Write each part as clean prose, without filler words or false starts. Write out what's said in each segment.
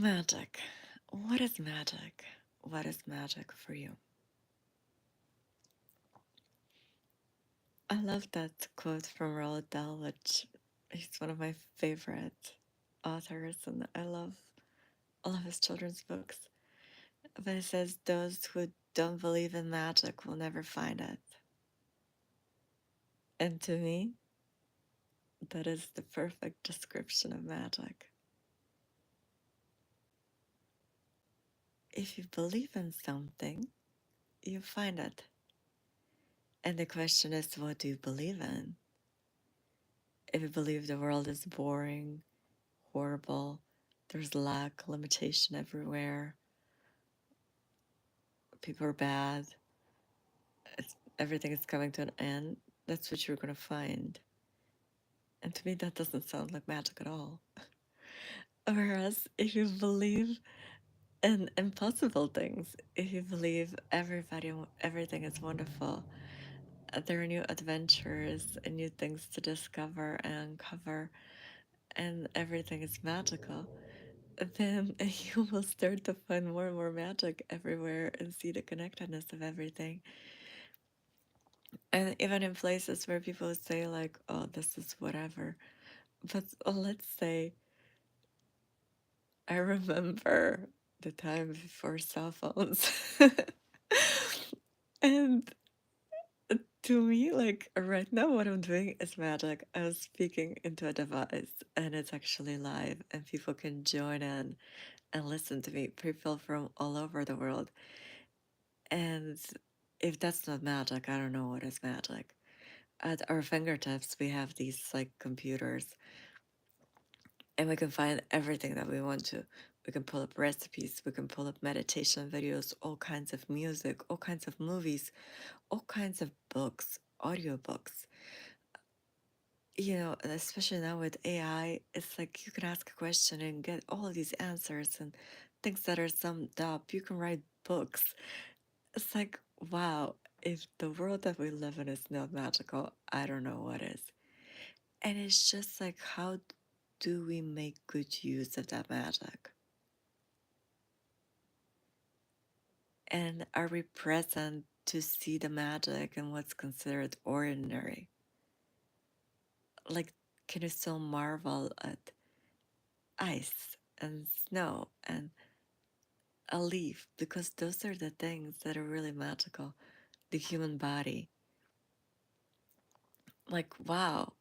Magic. What is magic? What is magic for you? I love that quote from Roald Dahl, which he's one of my favorite authors, and I love all of his children's books. But it says, those who don't believe in magic will never find it. And to me, that is the perfect description of magic. If you believe in something, you find it. And the question is, what do you believe in? If you believe the world is boring, horrible, there's lack, limitation everywhere, people are bad, everything is coming to an end, that's what you're going to find. And to me, that doesn't sound like magic at all. Whereas if you believe in impossible things, if you believe everything is wonderful, there are new adventures and new things to discover and uncover, and everything is magical, then you will start to find more and more magic everywhere and see the connectedness of everything. And even in places where people say, like, oh, this is whatever. But let's say, I remember the time before cell phones. And to me, like right now, what I'm doing is magic. I was speaking into a device and it's actually live, and people can join in and listen to me, people from all over the world. And if that's not magic, I don't know what is magic. At our fingertips, we have these like computers, and we can find everything that we want to. We can pull up recipes, we can pull up meditation videos, all kinds of music, all kinds of movies, all kinds of books, audiobooks. You know, and especially now with AI, it's like you can ask a question and get all of these answers and things that are summed up. You can write books. It's like, wow, if the world that we live in is not magical, I don't know what is. And it's just like, how do we make good use of that magic? And are we present to see the magic and what's considered ordinary? Like, can you still marvel at ice and snow and a leaf? Because those are the things that are really magical. The human body. Like, wow,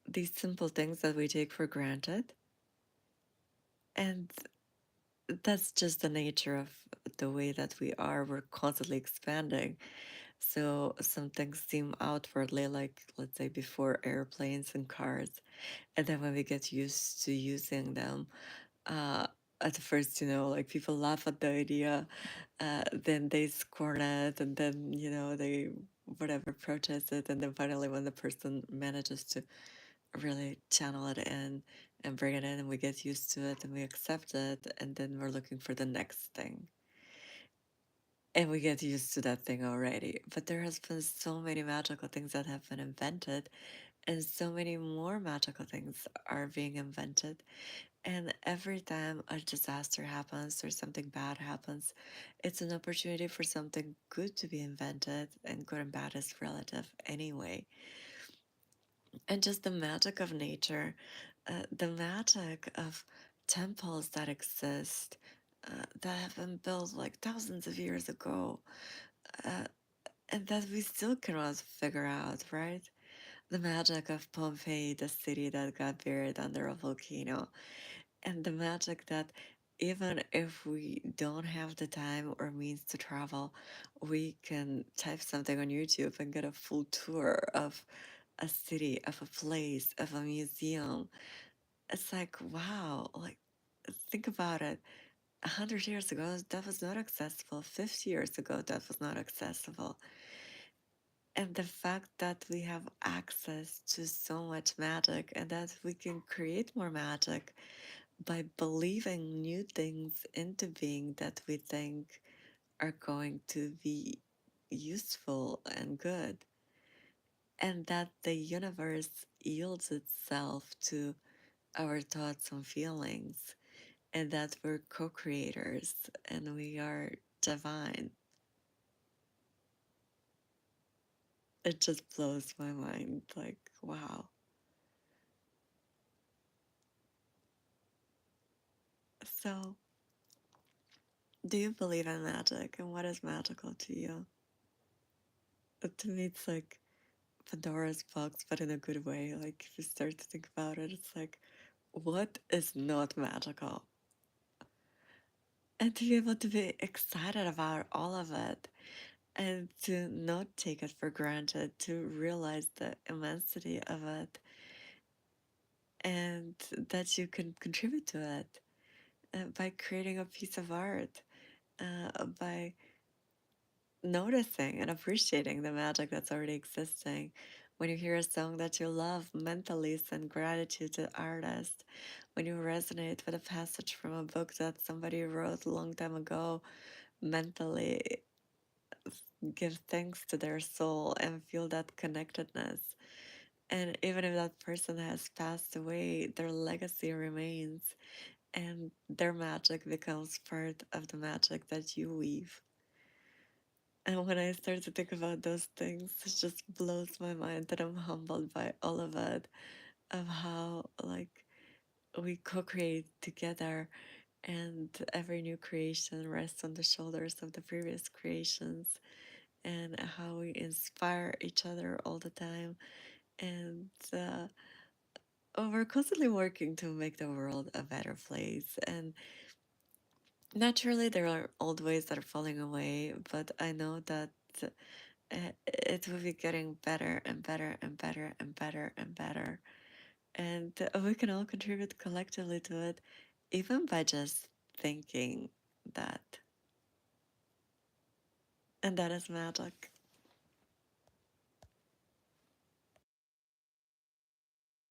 these simple things that we take for granted. And that's just the nature of the way that we are. We're constantly expanding. So some things seem outwardly like, let's say, before airplanes and cars. And then when we get used to using them, uh, at first, like people laugh at the idea, then they scorn it, and then, they whatever protest it. And then finally, when the person manages to really channel it in and bring it in, and we get used to it and we accept it, and then we're looking for the next thing. And we get used to that thing already. But there has been so many magical things that have been invented, and so many more magical things are being invented. And every time a disaster happens or something bad happens, it's an opportunity for something good to be invented, and good and bad is relative anyway. And just the magic of nature, the magic of temples that exist, that have been built like thousands of years ago, uh, and that we still cannot figure out, right? The magic of Pompeii, the city that got buried under a volcano, and the magic that even if we don't have the time or means to travel, we can type something on YouTube and get a full tour of a city, of a place, of a museum. It's like, wow, like, think about it. 100 years ago, that was not accessible. 50 years ago, that was not accessible. And the fact that we have access to so much magic and that we can create more magic by believing new things into being that we think are going to be useful and good, and that the universe yields itself to our thoughts and feelings. and that we're co creators and we are divine. It just blows my mind. Like, wow. So, do you believe in magic and what is magical to you? To me, it's like Pandora's box, but in a good way. Like, if you start to think about it, it's like, what is not magical? And to be able to be excited about all of it and to not take it for granted, to realize the immensity of it and that you can contribute to it by creating a piece of art, by noticing and appreciating the magic that's already existing. When you hear a song that you love, mentally send gratitude to the artist. When you resonate with a passage from a book that somebody wrote a long time ago, mentally give thanks to their soul and feel that connectedness. And even if that person has passed away, their legacy remains and their magic becomes part of the magic that you weave. And when I start to think about those things, it just blows my mind that I'm humbled by all of it, of how like we co-create together and every new creation rests on the shoulders of the previous creations and how we inspire each other all the time. And we're constantly working to make the world a better place. And naturally, there are old ways that are falling away, but I know that it will be getting better and better and better and better and better. And we can all contribute collectively to it, even by just thinking that. And that is magic.